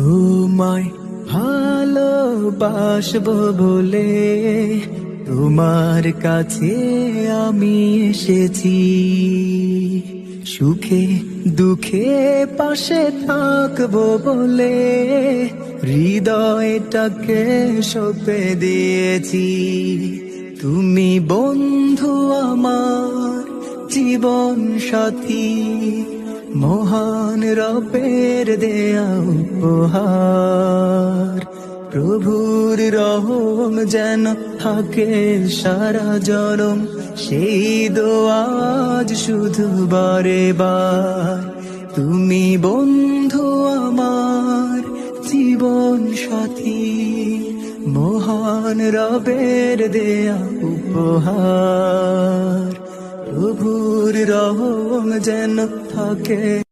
তোমায় ভালোবাসবো বলে তোমার কাছে আমি এসেছি। সুখে দুঃখে পাশে থাকবো বলে হৃদয়টাকে সঁপে দিয়েছি। তুমি বন্ধু আমার জীবন সাথী, মহান রবের দেয়া উপহার। প্রভুর রহম যেন থাকে সারা জনম, সেই দোয়া আজ শুধু বারে বার। তুমি বন্ধু আমার জীবন সাথী, মহান রবের দেয়া উপহার। প্রভুর রহম যেন থাকে।